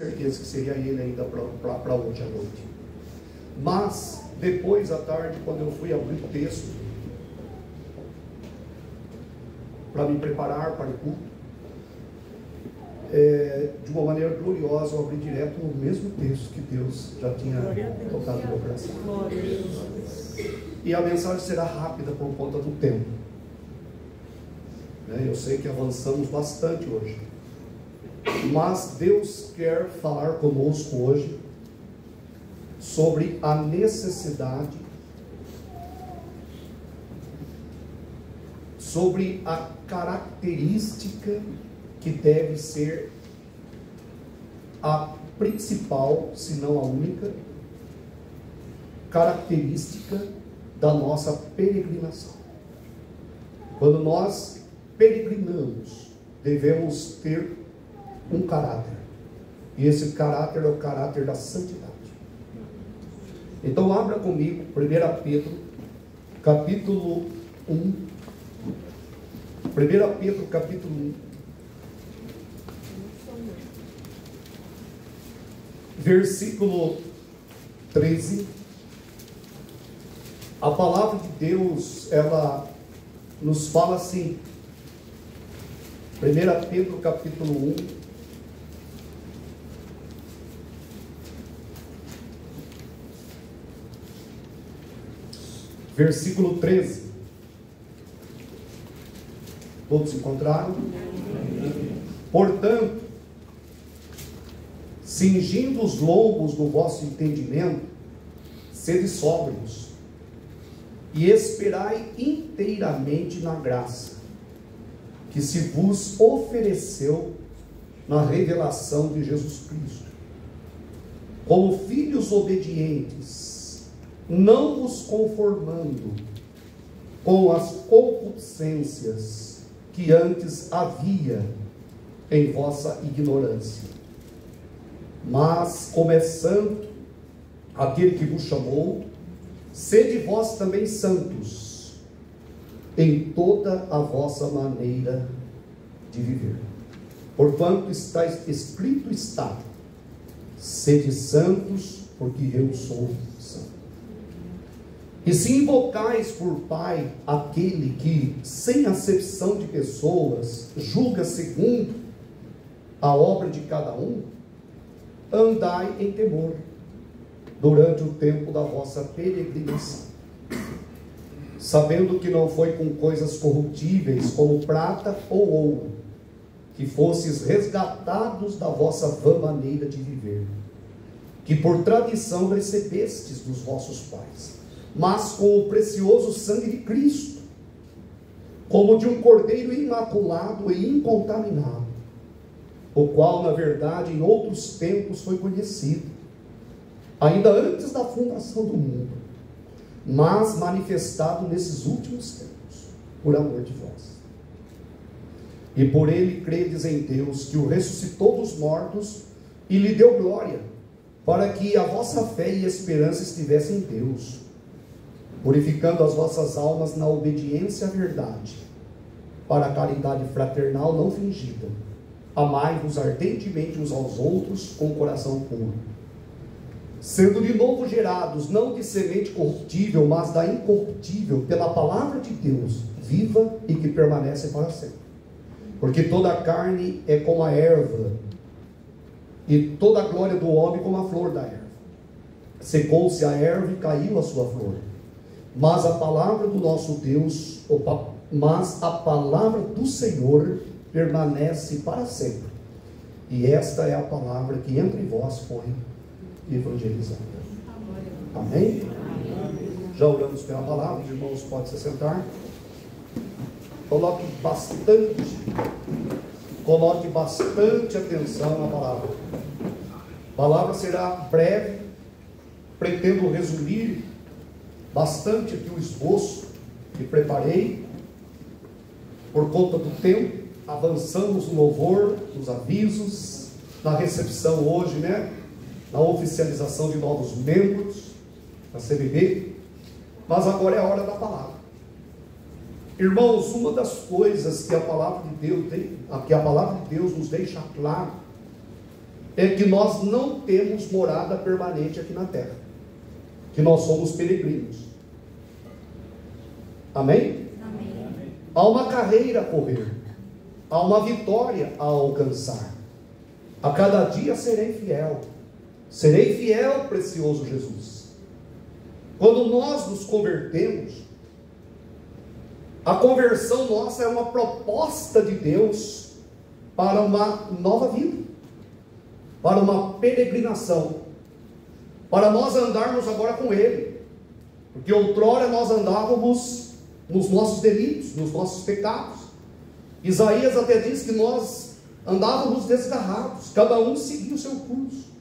certeza que seria ele ainda para hoje à noite. Mas depois à tarde, quando eu fui abrir o texto para me preparar para o culto, de uma maneira gloriosa, eu abri direto no mesmo texto que Deus já tinha tocado no meu coração. E a mensagem será rápida por conta do tempo. Eu sei que avançamos bastante hoje, mas Deus quer falar conosco hoje sobre a necessidade, sobre a característica que deve ser a principal, se não a única, característica da nossa peregrinação. Quando nós peregrinamos, devemos ter um caráter, e esse caráter é o caráter da santidade. Então abra comigo 1 Pedro capítulo 1. 1 Pedro capítulo 1, versículo 13. A palavra de Deus, ela nos fala assim. 1 Pedro capítulo 1, versículo 13. Todos encontraram? Portanto, cingindo os lombos do vosso entendimento, sede sóbrios, e esperai inteiramente na graça que se vos ofereceu na revelação de Jesus Cristo. Como filhos obedientes, não vos conformando com as concupiscências que antes havia em vossa ignorância, mas começando aquele que vos chamou, sede vós também santos em toda a vossa maneira de viver. Porquanto está escrito está: sede santos, porque eu sou santo. E se invocais por Pai aquele que, sem acepção de pessoas, julga segundo a obra de cada um, andai em temor durante o tempo da vossa peregrinação, sabendo que não foi com coisas corruptíveis, como prata ou ouro, que fostes resgatados da vossa vã maneira de viver, que por tradição recebestes dos vossos pais, mas com o precioso sangue de Cristo, como de um cordeiro imaculado e incontaminado, o qual, na verdade, em outros tempos foi conhecido, ainda antes da fundação do mundo, mas manifestado nesses últimos tempos, por amor de vós. E por ele credes em Deus, que o ressuscitou dos mortos e lhe deu glória, para que a vossa fé e esperança estivessem em Deus, purificando as vossas almas na obediência à verdade, para a caridade fraternal não fingida. Amai-vos ardentemente uns aos outros com o coração puro, sendo de novo gerados, não de semente corruptível, mas da incorruptível, pela palavra de Deus, viva e que permanece para sempre. Porque toda a carne é como a erva, e toda a glória do homem como a flor da erva. Secou-se a erva e caiu a sua flor. Mas a palavra do nosso Deus, mas a palavra do Senhor permanece para sempre. E esta é a palavra que entre vós foi evangelizada. Amém? Já oramos pela palavra, os irmãos podem se sentar. Coloque bastante atenção na palavra. A palavra será breve, pretendo resumir bastante aqui o esboço que preparei. Por conta do tempo, avançamos no louvor, nos avisos, na recepção hoje, na oficialização de novos membros da CBB, mas agora é a hora da palavra. Irmãos, uma das coisas que a palavra de Deus nos deixa claro é que nós não temos morada permanente aqui na terra, que nós somos peregrinos. Amém? Amém. Há uma carreira a correr, há uma vitória a alcançar. A cada dia serei fiel, precioso Jesus. Quando nós nos convertemos, a conversão nossa é uma proposta de Deus para uma nova vida, para uma peregrinação, para nós andarmos agora com Ele, porque outrora nós andávamos nos nossos delitos, nos nossos pecados. Isaías até diz que nós andávamos desgarrados, cada um seguia o seu curso.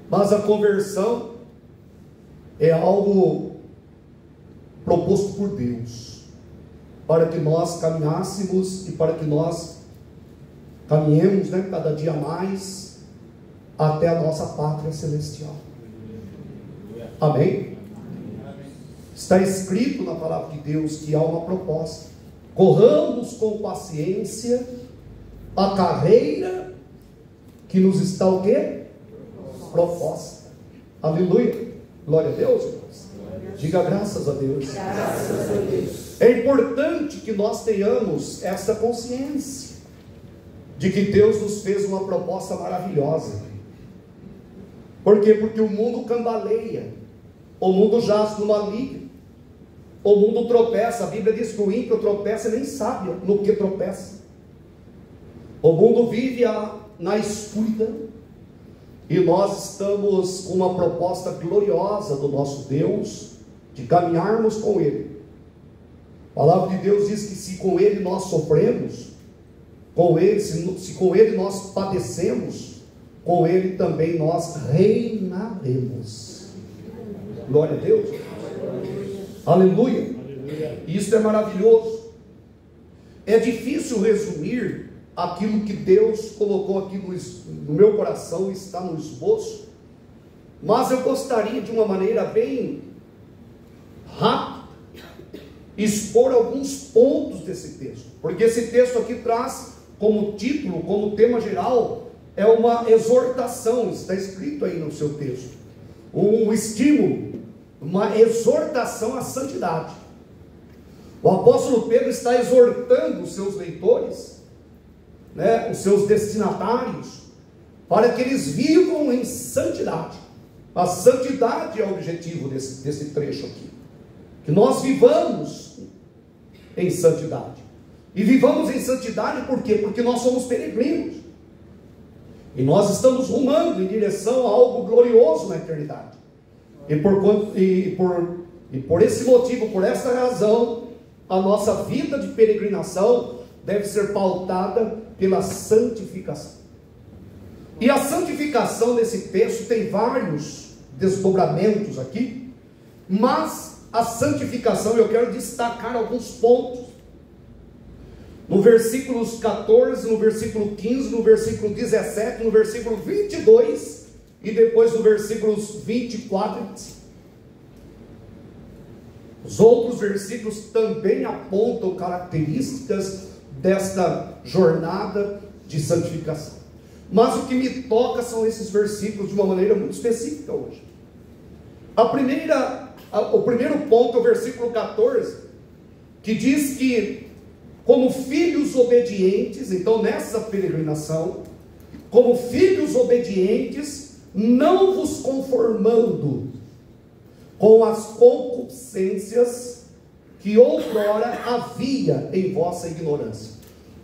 Mas a conversão é algo proposto por Deus, para que nós caminhássemos e para que nós caminhemos, cada dia mais até a nossa pátria celestial. Amém? Está escrito na palavra de Deus que há uma proposta. Corramos com paciência a carreira que nos está o quê? Proposta. Aleluia. Glória a Deus, irmãos. Diga graças a Deus. Graças a Deus. É importante que nós tenhamos essa consciência de que Deus nos fez uma proposta maravilhosa. Por quê? Porque o mundo cambaleia, o mundo jaz no maligno, o mundo tropeça. A Bíblia diz que o ímpio tropeça e nem sabe no que tropeça. O mundo vive na escuridão, e nós estamos com uma proposta gloriosa do nosso Deus, de caminharmos com Ele. A palavra de Deus diz que se com Ele nós sofremos, com Ele, se com Ele nós padecemos, com Ele também nós reinaremos. Glória a Deus. Aleluia. Isso é maravilhoso. É difícil resumir aquilo que Deus colocou aqui no meu coração, está no esboço, mas eu gostaria de uma maneira bem rápida expor alguns pontos desse texto, porque esse texto aqui traz como título, como tema geral, é uma exortação. Está escrito aí no seu texto, um estímulo, uma exortação à santidade. O apóstolo Pedro está exortando os seus leitores, os seus destinatários, para que eles vivam em santidade. A santidade é o objetivo desse trecho aqui, que nós vivamos em santidade. E vivamos em santidade por quê? Porque nós somos peregrinos, e nós estamos rumando em direção a algo glorioso na eternidade. E por esse motivo, por essa razão, a nossa vida de peregrinação deve ser pautada pela santificação. E a santificação nesse texto tem vários desdobramentos aqui, mas a santificação, eu quero destacar alguns pontos. No versículos 14, no versículo 15, no versículo 17, no versículo 22 e depois no versículos 24 e 25. Os outros versículos também apontam características desta jornada de santificação. Mas o que me toca são esses versículos de uma maneira muito específica hoje. O primeiro ponto é o versículo 14, que diz que, como filhos obedientes, então nessa peregrinação, como filhos obedientes, não vos conformando com as concupiscências que outrora havia em vossa ignorância.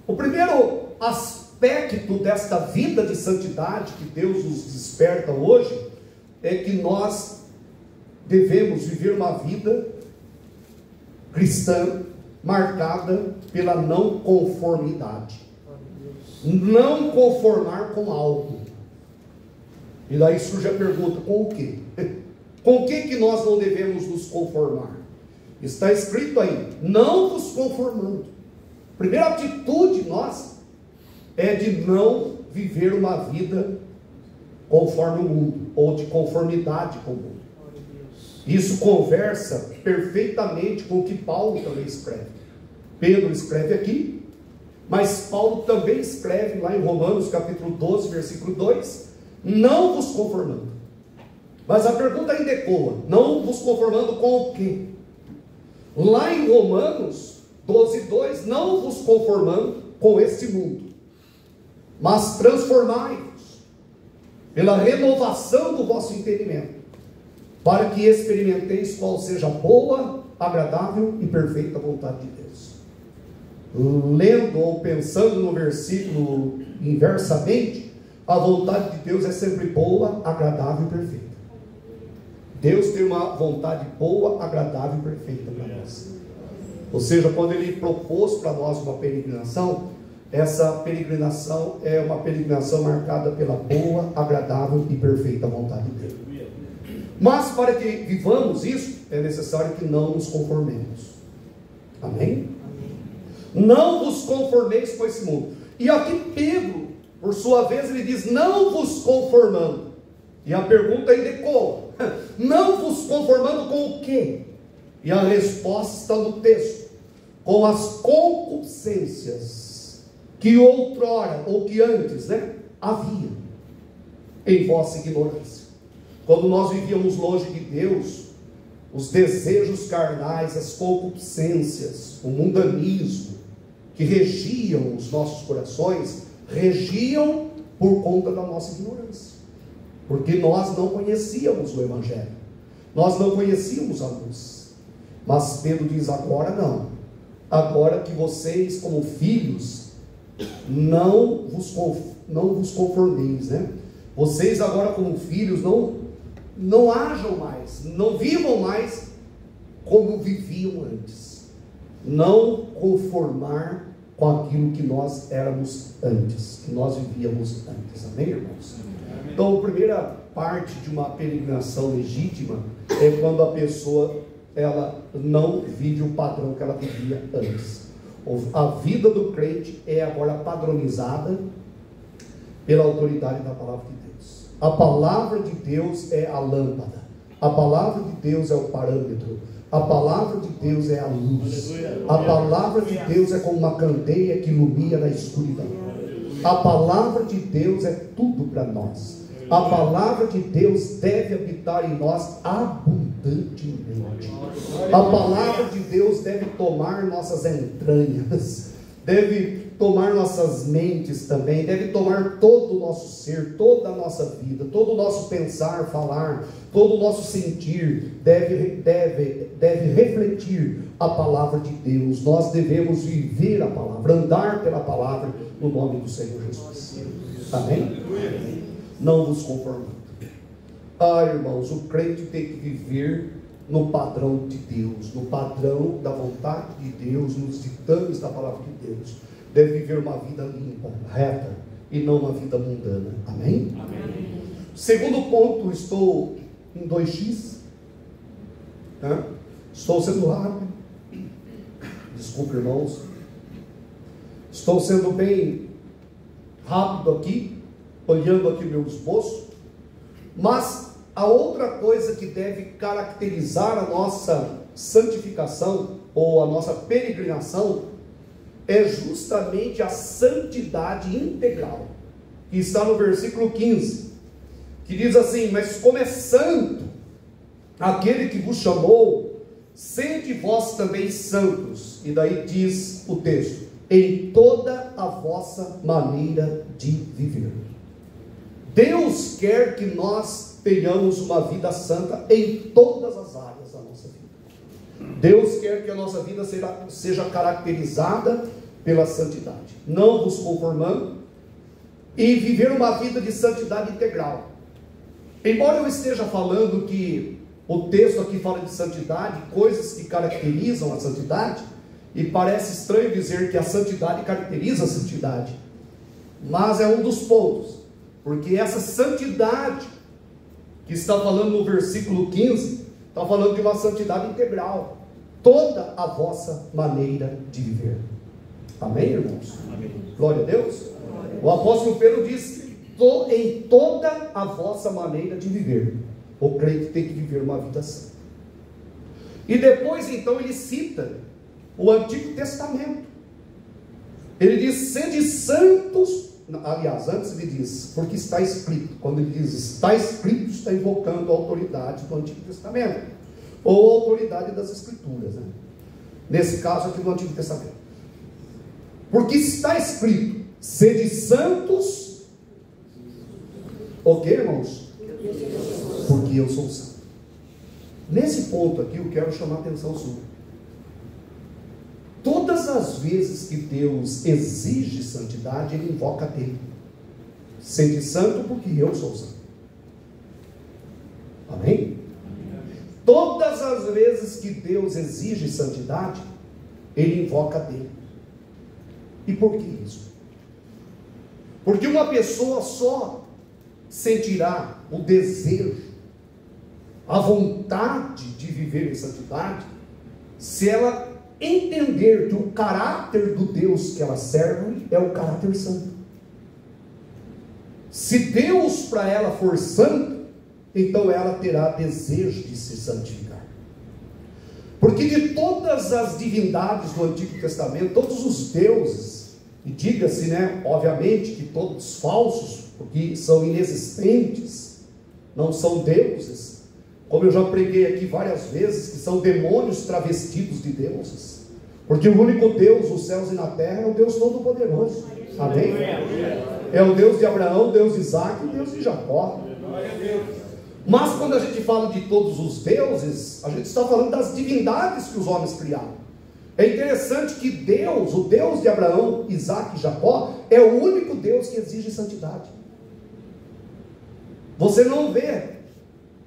O primeiro aspecto desta vida de santidade que Deus nos desperta hoje é que nós devemos viver uma vida cristã marcada pela não conformidade. Não conformar com algo. E daí surge a pergunta: com o quê? Com o que nós não devemos nos conformar? Está escrito aí: não vos conformando. Primeira atitude nossa é de não viver uma vida conforme o mundo, ou de conformidade com o mundo. Isso conversa perfeitamente com o que Paulo também escreve. Pedro escreve aqui, Mas Paulo também escreve lá em Romanos capítulo 12, versículo 2, não vos conformando. Mas a pergunta ainda ecoa, não vos conformando com o quê? Lá em Romanos 12, 2, não vos conformando com este mundo, mas transformai-vos pela renovação do vosso entendimento, para que experimenteis qual seja a boa, agradável e perfeita vontade de Deus. Lendo ou pensando no versículo inversamente, a vontade de Deus é sempre boa, agradável e perfeita. Deus tem uma vontade boa, agradável e perfeita para nós. Ou seja, quando Ele propôs para nós uma peregrinação, essa peregrinação é uma peregrinação marcada pela boa, agradável e perfeita vontade dele. Mas para que vivamos isso, é necessário que não nos conformemos. Amém? Não vos conformeis com esse mundo. E aqui Pedro, por sua vez, ele diz, não vos conformando. E a pergunta ainda ecoa, não vos conformando com o quê? E a resposta está no texto, com as concupiscências que outrora, ou que antes, havia em vossa ignorância. Quando nós vivíamos longe de Deus, os desejos carnais, as concupiscências, o mundanismo, que regiam os nossos corações, regiam por conta da nossa ignorância. Porque nós não conhecíamos o Evangelho, nós não conhecíamos a luz. Mas Pedro diz, agora não. Agora que vocês, como filhos, não vos conformeis, Vocês agora, como filhos, não ajam mais, não vivam mais como viviam antes. Não conformar com aquilo que nós éramos antes, que nós vivíamos antes. Amém, irmãos? Então, a primeira parte de uma peregrinação legítima é quando a pessoa ela não vive o padrão que ela vivia antes. A vida do crente é agora padronizada pela autoridade da palavra de Deus. A palavra de Deus é a lâmpada, a palavra de Deus é o parâmetro, a palavra de Deus é a luz, a palavra de Deus é como uma candeia que ilumina na escuridão. A palavra de Deus é tudo para nós. A palavra de Deus deve habitar em nós abundantemente. A palavra de Deus deve tomar nossas entranhas, deve tomar nossas mentes também, deve tomar todo o nosso ser, toda a nossa vida, todo o nosso pensar, falar, todo o nosso sentir, deve refletir a palavra de Deus. Nós devemos viver a palavra, andar pela palavra, no nome do Senhor Jesus. Amém? Não vos conformando. Irmãos, o crente tem que viver no padrão de Deus, no padrão da vontade de Deus, nos ditames da palavra de Deus. Deve viver uma vida limpa, reta, e não uma vida mundana. Amém? Amém. Segundo ponto, estou em 2x. Estou sendo rápido. Desculpe, irmãos. Estou sendo bem rápido aqui, olhando aqui meu esboço. Mas a outra coisa que deve caracterizar a nossa santificação, ou a nossa peregrinação, é justamente a santidade integral, que está no versículo 15, que diz assim: mas como é santo aquele que vos chamou, sede vós também santos. E daí diz o texto: em toda a vossa maneira de viver. Deus quer que nós tenhamos uma vida santa em todas as áreas da nossa vida. Deus quer que a nossa vida seja caracterizada pela santidade, não vos conformando, e viver uma vida de santidade integral. Embora eu esteja falando que o texto aqui fala de santidade, coisas que caracterizam a santidade, e parece estranho dizer que a santidade caracteriza a santidade, mas é um dos pontos, porque essa santidade que está falando no versículo 15, está falando de uma santidade integral, toda a vossa maneira de viver. Amém, irmãos? Amém. Glória a Deus. Glória. O apóstolo Pedro diz: em toda a vossa maneira de viver. O crente tem que viver uma vida santa. E depois então ele cita o Antigo Testamento, Ele diz: sede santos. Aliás, antes ele diz, porque está escrito. Quando ele diz está escrito, está invocando a autoridade do Antigo Testamento, ou a autoridade das Escrituras, né? Nesse caso aqui do Antigo Testamento. Porque está escrito: sede santos. O que, irmãos? Porque eu sou santo. Nesse ponto aqui eu quero chamar a atenção sua. Todas as vezes que Deus exige santidade, Ele invoca dele. Sede santo porque eu sou santo. Amém? Todas as vezes que Deus exige santidade, Ele invoca dele. E por que isso? Porque uma pessoa só sentirá o desejo, a vontade de viver em santidade, se ela entender que o caráter do Deus que ela serve é o caráter santo. Se Deus para ela for santo, então ela terá desejo de se santificar. Porque de todas as divindades do Antigo Testamento, todos os deuses, e diga-se, né, obviamente que todos falsos, porque são inexistentes, não são deuses, como eu já preguei aqui várias vezes, que são demônios travestidos de deuses, porque o único Deus nos céus e na terra é o Deus Todo-Poderoso. Amém? É o Deus de Abraão, Deus de Isaac e Deus de Jacó. Mas quando a gente fala de todos os deuses, a gente está falando das divindades que os homens criaram. É interessante que Deus, o Deus de Abraão, Isaac e Jacó, é o único Deus que exige santidade. Você não vê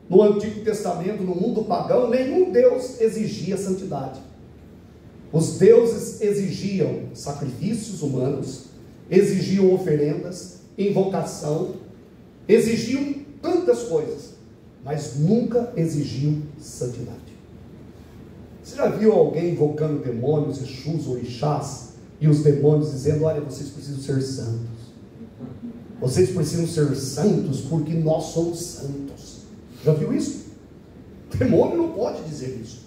no Antigo Testamento, no mundo pagão, nenhum Deus exigia santidade. Os deuses exigiam sacrifícios humanos, exigiam oferendas, invocação, exigiam tantas coisas, mas nunca exigiam santidade. Você já viu alguém invocando demônios, exus, orixás, e os demônios dizendo: olha, vocês precisam ser santos, vocês precisam ser santos porque nós somos santos? Já viu isso? O demônio não pode dizer isso.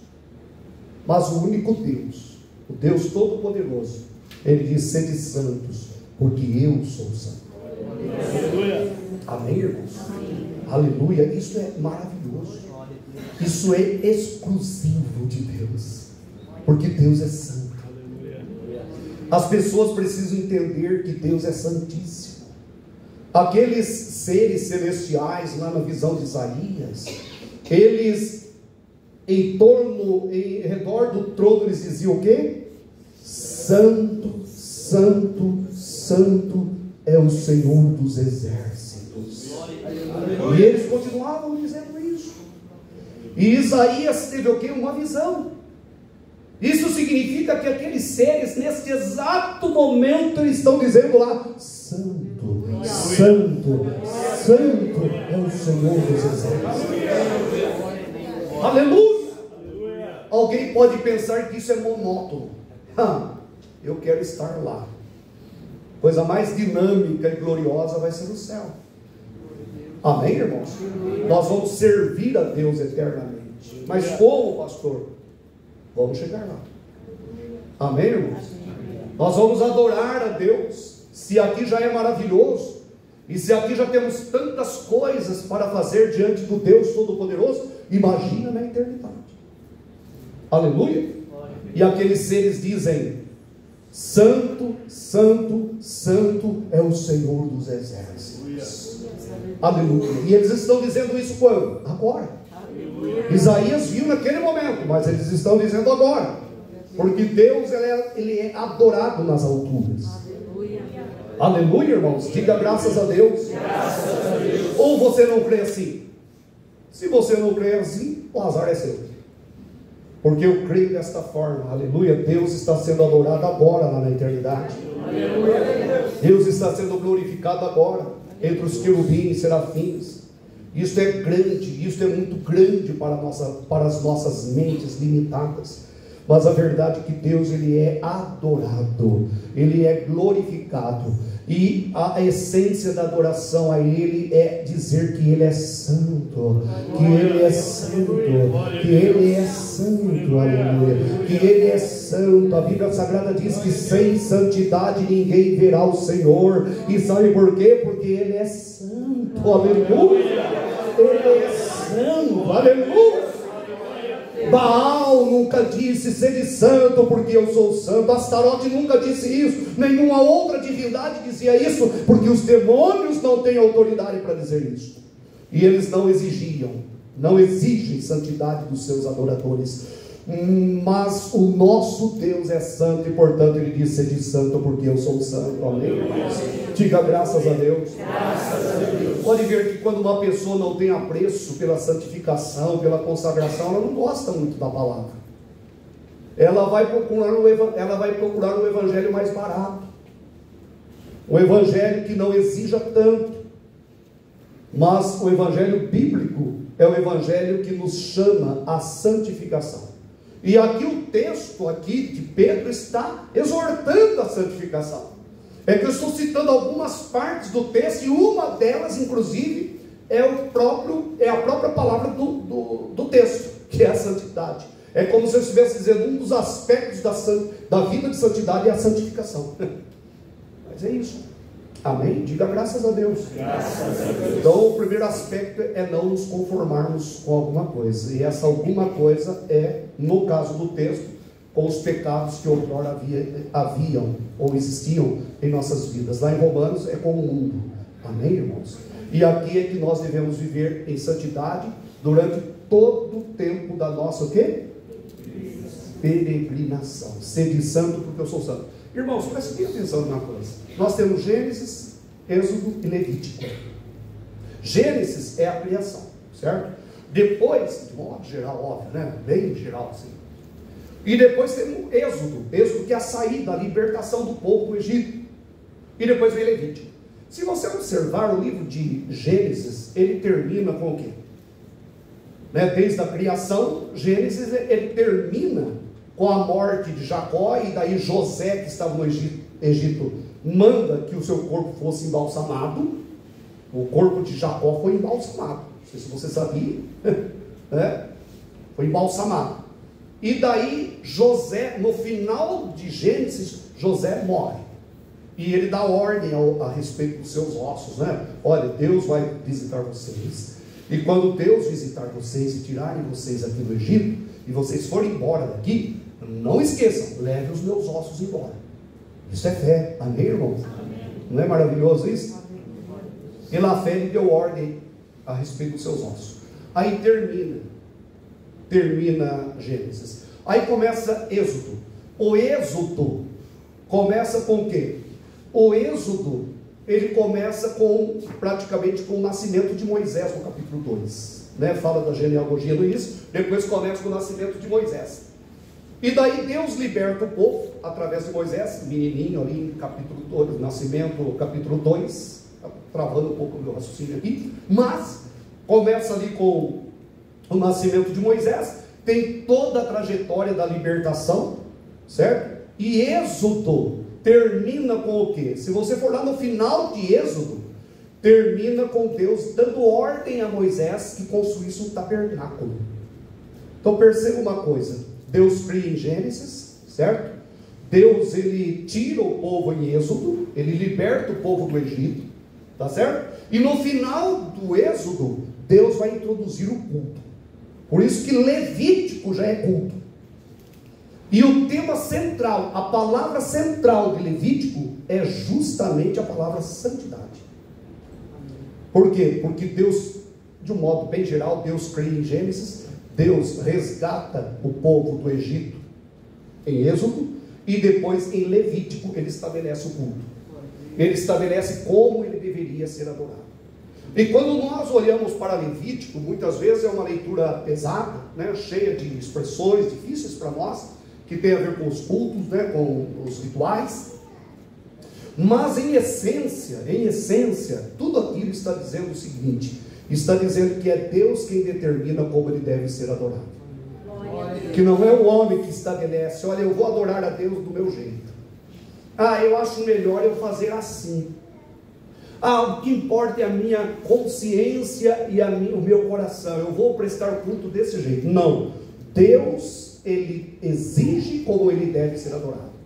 Mas o único Deus, o Deus Todo-Poderoso, Ele diz: sede santos, porque eu sou santo. Aleluia. Amém, irmãos? Amém. Aleluia. Isso é maravilhoso. Isso é exclusivo de Deus, porque Deus é santo. As pessoas precisam entender que Deus é santíssimo. Aqueles seres celestiais, lá na visão de Isaías, eles em redor do trono, eles diziam o quê? Santo, santo, santo é o Senhor dos exércitos. E eles continuavam dizendo isso. E Isaías teve o quê? Uma visão. Isso significa que aqueles seres, neste exato momento, eles estão dizendo lá: santo, santo, santo é o Senhor dos exércitos. Aleluia! Alguém pode pensar que isso é monótono. Eu quero estar lá. Coisa mais dinâmica e gloriosa vai ser o céu. Amém, irmãos? Nós vamos servir a Deus eternamente. Mas como, pastor? Vamos chegar lá. Amém, irmãos? Nós vamos adorar a Deus. Se aqui já é maravilhoso, e se aqui já temos tantas coisas para fazer diante do Deus Todo-Poderoso, imagina na eternidade. Aleluia. E aqueles seres dizem: santo, santo, santo é o Senhor dos exércitos. Aleluia. E eles estão dizendo isso quando? Agora. Isaías viu naquele momento, mas eles estão dizendo agora, porque Deus ele é adorado nas alturas. Aleluia, irmãos. Diga graças a Deus. Graças a Deus. Ou você não crê assim? Se você não crê assim, o azar é seu, porque eu creio desta forma. Aleluia. Deus está sendo adorado agora lá na eternidade. Aleluia. Deus está sendo glorificado agora entre os querubins e serafins. Isso é grande, isso é muito grande para as nossas mentes limitadas. Mas a verdade é que Deus, Ele é adorado, Ele é glorificado. E a essência da adoração a Ele é dizer que Ele é santo, que Ele é santo, que Ele é santo, aleluia, que Ele é santo. A Bíblia Sagrada diz que sem santidade ninguém verá o Senhor. E sabe por quê? Porque Ele é santo, aleluia. Ele é santo, aleluia. Baal nunca disse: sede santo porque eu sou santo. Astarote nunca disse isso. Nenhuma outra divindade dizia isso, porque os demônios não têm autoridade para dizer isso. E eles não exigem santidade dos seus adoradores. Mas o nosso Deus é santo, e portanto Ele diz: sede santo porque eu sou santo. Amém? Diga graças a Deus. Graças a Deus. Pode ver que quando uma pessoa não tem apreço pela santificação, pela consagração, ela não gosta muito da palavra. Ela vai procurar o evangelho mais barato, o evangelho que não exija tanto. Mas o evangelho bíblico é o evangelho que nos chama à santificação. E aqui o texto aqui de Pedro está exortando a santificação. É que eu estou citando algumas partes do texto, e uma delas, inclusive, é a própria palavra do texto, que é a santidade. É como se eu estivesse dizendo: um dos aspectos da vida de santidade é a santificação. Mas é isso. Amém? Diga graças a Deus. Graças a Deus. Então, o primeiro aspecto é não nos conformarmos com alguma coisa. E essa alguma coisa é, no caso do texto, com os pecados que outrora haviam ou existiam em nossas vidas. Lá em Romanos é com o mundo. Amém, irmãos? E aqui é que nós devemos viver em santidade durante todo o tempo da nossa o quê? Peregrinação. Sede santo porque eu sou santo. Irmãos, prestem atenção numa coisa. Nós temos Gênesis, Êxodo e Levítico. Gênesis é a criação, certo? Depois, de modo geral, óbvio, né? Bem geral assim. E depois temos Êxodo, que é a saída, a libertação do povo do Egito. E depois vem Levítico. Se você observar o livro de Gênesis, ele termina com o quê? Né? Desde a criação, Gênesis, ele termina com a morte de Jacó, e daí José, que estava no Egito, manda que o seu corpo fosse embalsamado. O corpo de Jacó foi embalsamado. Não sei se você sabia, né? Foi embalsamado. E daí José, no final de Gênesis, José morre. E ele dá ordem a respeito dos seus ossos, né? Olha, Deus vai visitar vocês. E quando Deus visitar vocês e tirarem vocês aqui do Egito, e vocês forem embora daqui, não esqueçam, leve os meus ossos embora. Isso é fé, amém, irmãos? Amém. Não é maravilhoso isso? Pela fé ele deu ordem a respeito dos seus ossos. Aí termina Gênesis. Aí começa Êxodo. O Êxodo começa com o quê? O Êxodo, ele começa praticamente com o nascimento de Moisés, no capítulo 2. Né? Fala da genealogia no início, depois começa com o nascimento de Moisés. E daí Deus liberta o povo através de Moisés, menininho ali em capítulo 2, nascimento, capítulo 2, travando um pouco o meu raciocínio aqui, mas começa ali com o nascimento de Moisés, tem toda a trajetória da libertação, certo? E Êxodo termina com o quê? Se você for lá no final de Êxodo, termina com Deus dando ordem a Moisés que construísse um tabernáculo. Então perceba uma coisa: Deus cria em Gênesis, certo? Deus, ele tira o povo em Êxodo, ele liberta o povo do Egito, tá certo? E no final do Êxodo, Deus vai introduzir o culto. Por isso que Levítico já é culto. E o tema central, a palavra central de Levítico é justamente a palavra santidade. Por quê? Porque Deus, de um modo bem geral, Deus cria em Gênesis, Deus resgata o povo do Egito em Êxodo, e depois em Levítico ele estabelece o culto. Ele estabelece como ele deveria ser adorado. E quando nós olhamos para Levítico, muitas vezes é uma leitura pesada, né, cheia de expressões difíceis para nós, que tem a ver com os cultos, né, com os rituais. Mas em essência, tudo aquilo está dizendo o seguinte: está dizendo que é Deus quem determina como ele deve ser adorado. Que não é o homem que estabelece, olha, eu vou adorar a Deus do meu jeito. Eu acho melhor eu fazer assim. O que importa é a minha consciência e o meu coração. Eu vou prestar culto desse jeito. Não. Deus, Ele exige como Ele deve ser adorado.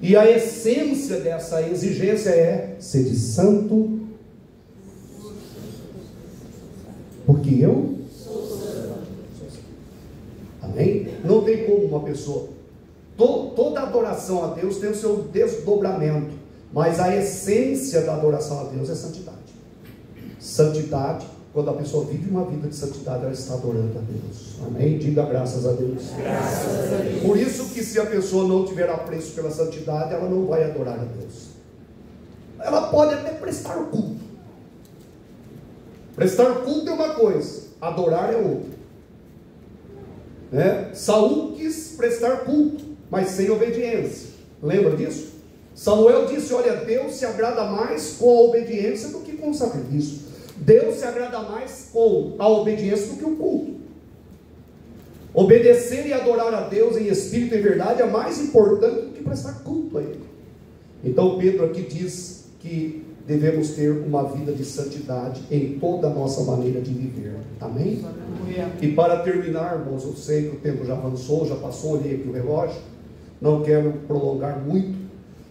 E a essência dessa exigência é: sede santo, porque eu sou santo. Amém? Não tem como uma pessoa... Toda adoração a Deus tem o seu desdobramento, mas a essência da adoração a Deus é santidade. Santidade, quando a pessoa vive uma vida de santidade, ela está adorando a Deus. Amém? Diga graças a Deus. Graças a Deus. Por isso que se a pessoa não tiver apreço pela santidade, ela não vai adorar a Deus. Ela pode até prestar culto. Prestar culto é uma coisa, adorar é outra. Saul quis prestar culto, mas sem obediência. Lembra disso? Samuel disse: olha, Deus se agrada mais com a obediência do que com o sacrifício. Deus se agrada mais com a obediência do que o culto. Obedecer e adorar a Deus em espírito e verdade é mais importante do que prestar culto a Ele. Então Pedro aqui diz que devemos ter uma vida de santidade em toda a nossa maneira de viver. Amém? E para terminar, irmãos, eu sei que o tempo já avançou, já passou, olhei aqui o relógio, não quero prolongar muito,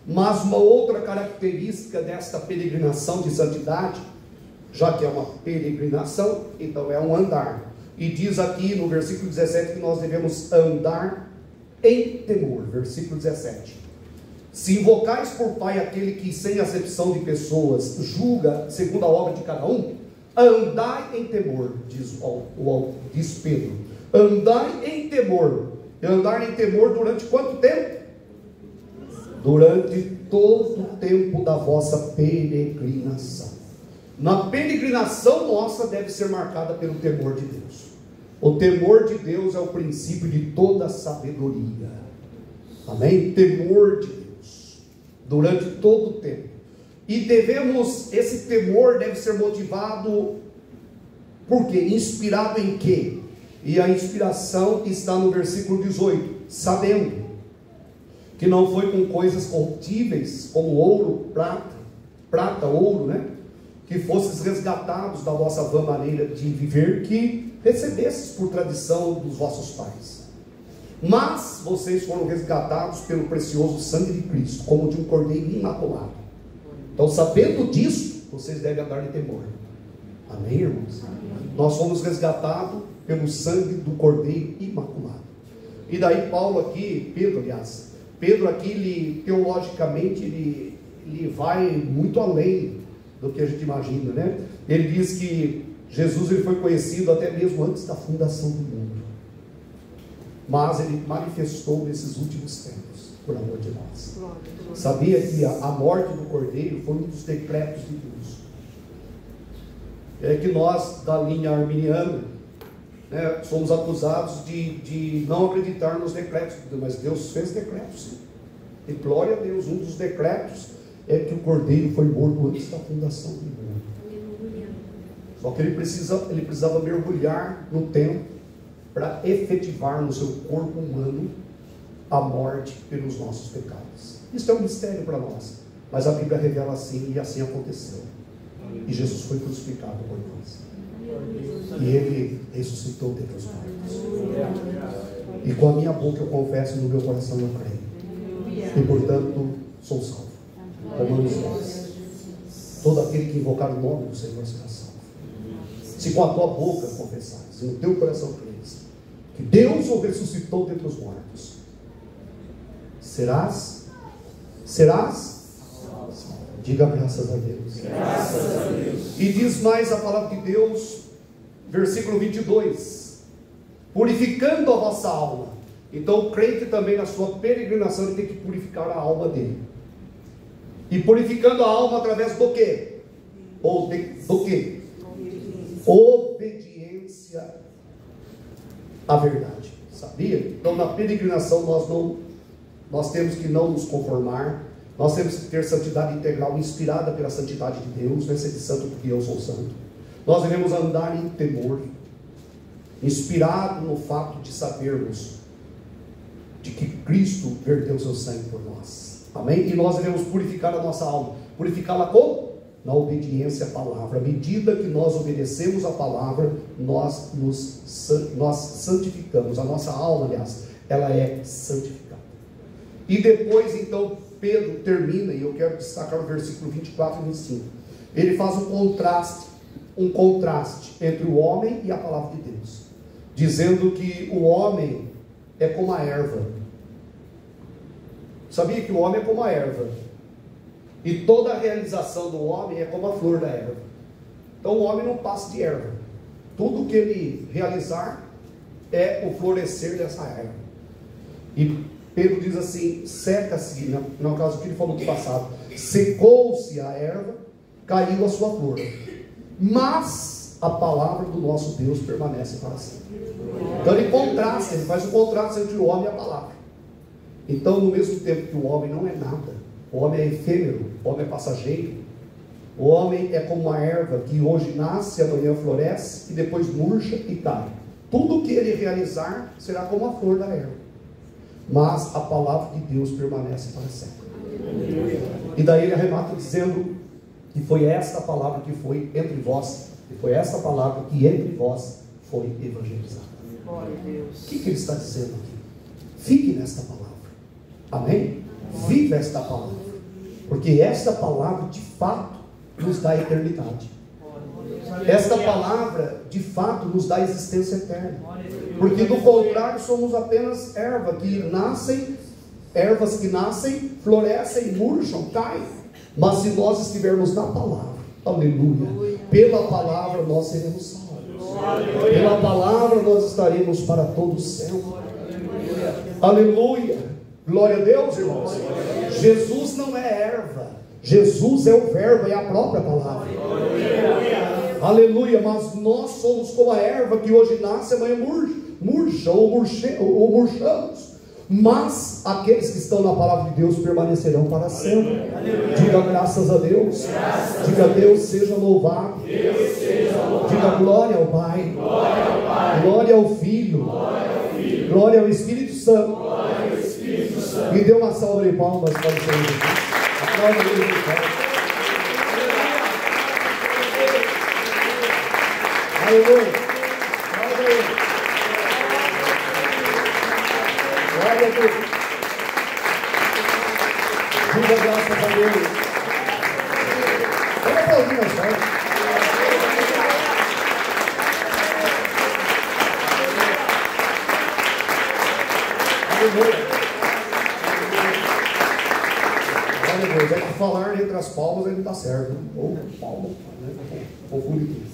mas uma outra característica desta peregrinação de santidade, já que é uma peregrinação, então é um andar. E diz aqui no versículo 17 que nós devemos andar em temor. Versículo 17: se invocais por Pai aquele que sem acepção de pessoas julga segundo a obra de cada um, andai em temor, diz Pedro. Andai em temor. E andar em temor durante quanto tempo? Durante todo o tempo da vossa peregrinação. Na peregrinação nossa deve ser marcada pelo temor de Deus. O temor de Deus é o princípio de toda sabedoria. Amém? Temor de Deus durante todo o tempo. E esse temor deve ser motivado por quê? Inspirado em quê? E a inspiração está no versículo 18: sabendo que não foi com coisas corruptíveis, como ouro, prata, ouro, que fosses resgatados da vossa vã maneira de viver, que recebesses por tradição dos vossos pais. Mas vocês foram resgatados pelo precioso sangue de Cristo, como de um cordeiro imaculado. Então, sabendo disso, vocês devem andar em temor. Amém, irmãos? Amém. Nós fomos resgatados pelo sangue do cordeiro imaculado. E daí Pedro aqui, teologicamente, ele vai muito além do que a gente imagina, Ele diz que Jesus ele foi conhecido até mesmo antes da fundação do mundo, mas ele manifestou nesses últimos tempos, por amor de nós. Sabia que a morte do cordeiro foi um dos decretos de Deus? É que nós, da linha arminiana, somos acusados de não acreditar nos decretos de Deus, mas Deus fez decretos, sim. E glória a Deus, um dos decretos é que o cordeiro foi morto antes da fundação do mundo. Só que ele precisava mergulhar no tempo para efetivar no seu corpo humano a morte pelos nossos pecados. Isso é um mistério para nós, mas a Bíblia revela assim, e assim aconteceu. E Jesus foi crucificado por nós, e Ele ressuscitou dentre os mortos. E com a minha boca eu confesso, no meu coração eu creio, e portanto sou salvo. Romanos 10: todo aquele que invocar o nome do Senhor será salvo. Se com a tua boca confessares, e no teu coração creres que Deus o ressuscitou dentre os mortos, serás. Diga graças a Deus. Graças a Deus. E diz mais a palavra de Deus, versículo 22: purificando a vossa alma. Então o crente também, na sua peregrinação, ele tem que purificar a alma dele. E purificando a alma através do quê? Do quê? Obediência à verdade. Sabia? Então na peregrinação nós temos que não nos conformar. Nós temos que ter santidade integral, inspirada pela santidade de Deus. Não é ser santo porque eu sou santo. Nós devemos andar em temor, inspirado no fato de sabermos de que Cristo verteu seu sangue por nós. Amém? E nós devemos purificar a nossa alma. Purificá-la como? Na obediência à palavra. À medida que nós obedecemos a palavra, nós santificamos. A nossa alma, aliás, ela é santificada. E depois, então, Pedro termina, e eu quero destacar o versículo 24 e 25. Ele faz um contraste entre o homem e a palavra de Deus, dizendo que o homem é como a erva. Sabia que o homem é como a erva? E toda a realização do homem é como a flor da erva. Então o homem não passa de erva. Tudo que ele realizar é o florescer dessa erva. E Pedro diz assim: seca-se, no caso que ele falou do passado, secou-se a erva, caiu a sua flor, mas a palavra do nosso Deus permanece para sempre. Então ele contrasta, ele faz o contraste entre o homem e a palavra. Então, no mesmo tempo que o homem não é nada, o homem é efêmero, o homem é passageiro, o homem é como uma erva que hoje nasce, amanhã floresce e depois murcha e cai. Tudo que ele realizar será como a flor da erva, mas a palavra de Deus permanece para sempre. E daí ele arremata dizendo que foi esta palavra que foi entre vós, e foi esta palavra que entre vós foi evangelizada. O que ele está dizendo aqui? Fique nesta palavra. Amém? Viva esta palavra, porque esta palavra de fato nos dá a eternidade. Esta palavra de fato nos dá a existência eterna, porque do contrário somos apenas ervas que nascem, florescem, murcham, caem. Mas se nós estivermos na palavra, aleluia, pela palavra nós seremos salvos, pela palavra nós estaremos para todo o céu. Aleluia. Glória a Deus, irmãos. Jesus não é erva, Jesus é o verbo, é a própria palavra. Aleluia. Mas nós somos como a erva que hoje nasce, amanhã murcha ou murchamos. Mas aqueles que estão na palavra de Deus permanecerão para sempre. Diga graças a Deus. Diga Deus seja louvado. Diga glória ao Pai, glória ao Filho, glória ao Espírito Santo. E dê uma salva de palmas para o Senhor Jesus. Aplauda ele de pé. Aleluia. Glória a Deus. Diga graças a Deus. Olha para ouvir mais forte. Aleluia. É que falar entre as palmas ele não está certo, né? Ou palma, né? Confunde tudo.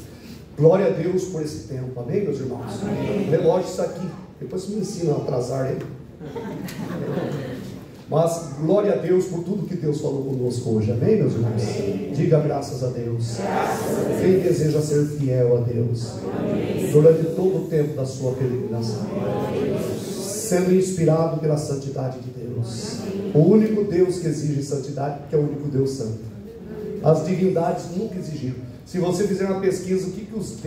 Glória a Deus por esse tempo, amém, meus irmãos? O relógio está aqui, depois me ensina a atrasar ele. Mas glória a Deus por tudo que Deus falou conosco hoje, amém, meus irmãos? Diga graças a Deus. Quem deseja ser fiel a Deus durante todo o tempo da sua peregrinação, sendo inspirado pela santidade de Deus. O único Deus que exige santidade, porque é o único Deus santo. As divindades nunca exigiram. Se você fizer uma pesquisa, o que os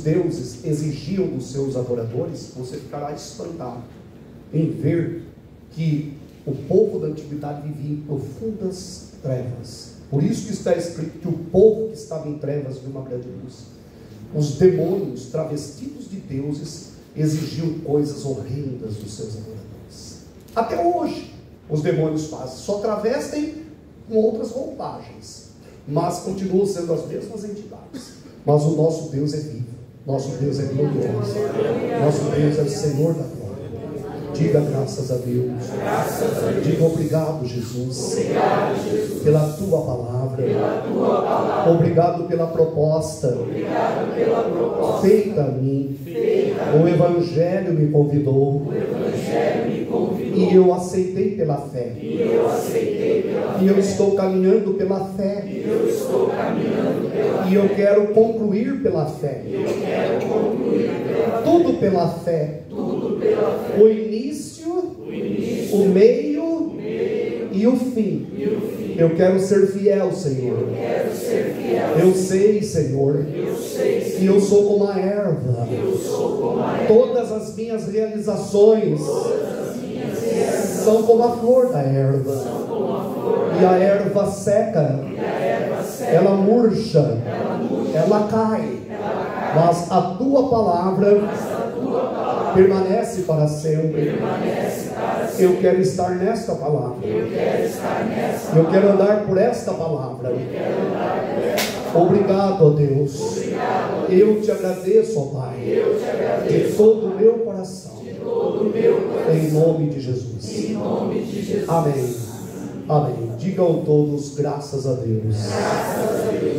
deuses exigiam dos seus adoradores, você ficará espantado em ver que o povo da antiguidade vivia em profundas trevas. Por isso que está escrito que o povo que estava em trevas viu uma grande luz. Os demônios travestidos de deuses exigiam coisas horrendas dos seus adoradores. Até hoje os demônios fazem, só travestem com outras roupagens, mas continuam sendo as mesmas entidades. Mas o nosso Deus é vivo, nosso Deus é glorioso, nosso Deus é o Senhor da glória. Diga graças a Deus. Diga obrigado, Jesus, pela tua palavra. Obrigado pela proposta feita a mim. O Evangelho me convidou. E eu aceitei pela fé. E eu estou caminhando pela fé. E eu quero concluir pela fé. Tudo pela fé. O início, o meio e o fim. Eu quero ser fiel, Senhor. Eu sei, Senhor, que eu sou como a erva. Todas as minhas realizações são como a flor da erva. E a erva seca, ela murcha, ela cai. Mas a tua palavra permanece para sempre. Eu quero estar nesta palavra. Eu quero andar por esta palavra. Obrigado, ó Deus. Eu te agradeço, ó Pai, de todo o meu coração. Em nome de Jesus. Amém. Amém. Digam todos, graças a Deus.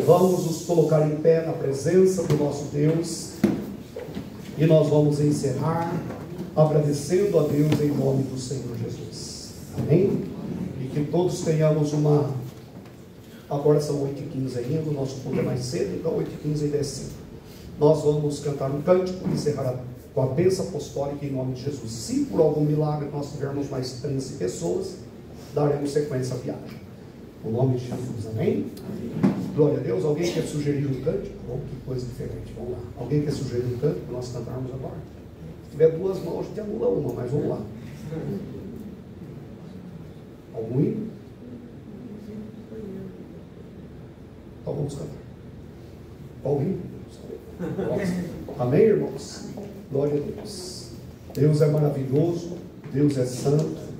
Vamos nos colocar em pé na presença do nosso Deus. E nós vamos encerrar agradecendo a Deus em nome do Senhor Jesus. Amém? E que todos tenhamos uma... Agora são 8h15 ainda, o nosso culto é mais cedo, então 8h15 e 10h05. Nós vamos cantar um cântico e encerrar com a bênção apostólica em nome de Jesus. Se por algum milagre nós tivermos mais 13 pessoas, daremos sequência à viagem. No nome de Jesus, amém? Glória a Deus. Alguém quer sugerir um cântico? Bom, que coisa diferente, vamos lá. Alguém quer sugerir um cântico para nós cantarmos agora? Se tiver duas mãos, a gente anula uma, mas vamos lá. Algum hino? Então vamos cantar. Qual hino? Amém, irmãos? Glória a Deus. Deus é maravilhoso, Deus é santo.